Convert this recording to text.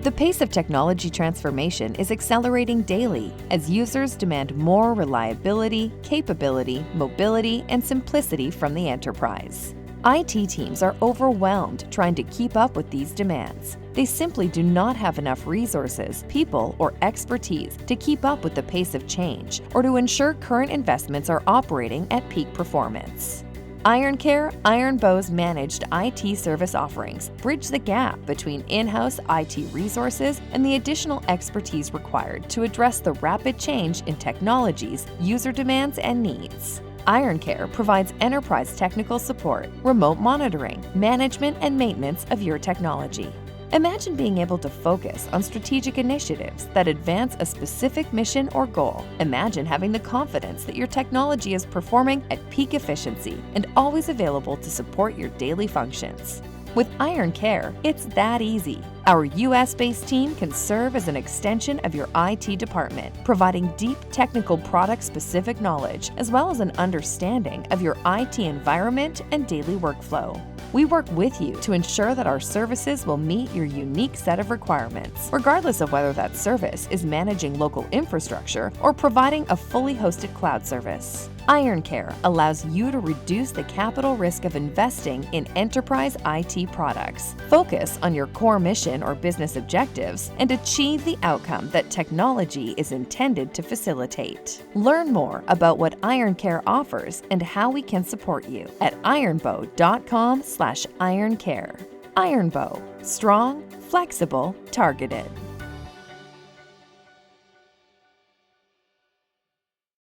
The pace of technology transformation is accelerating daily as users demand more reliability, capability, mobility, and simplicity from the enterprise. IT teams are overwhelmed trying to keep up with these demands. They simply do not have enough resources, people, or expertise to keep up with the pace of change or to ensure current investments are operating at peak performance. IronCare, IronBow's managed IT service offerings bridge the gap between in-house IT resources and the additional expertise required to address the rapid change in technologies, user demands, and needs. IronCare provides enterprise technical support, remote monitoring, management, and maintenance of your technology. Imagine being able to focus on strategic initiatives that advance a specific mission or goal. Imagine having the confidence that your technology is performing at peak efficiency and always available to support your daily functions. With IronCare, it's that easy. Our US-based team can serve as an extension of your IT department, providing deep technical product-specific knowledge as well as an understanding of your IT environment and daily workflow. We work with you to ensure that our services will meet your unique set of requirements, regardless of whether that service is managing local infrastructure or providing a fully hosted cloud service. IronCare allows you to reduce the capital risk of investing in enterprise IT products, focus on your core mission or business objectives, and achieve the outcome that technology is intended to facilitate. Learn more about what IronCare offers and how we can support you at ironbow.com/IronCare. IronBow, strong, flexible, targeted.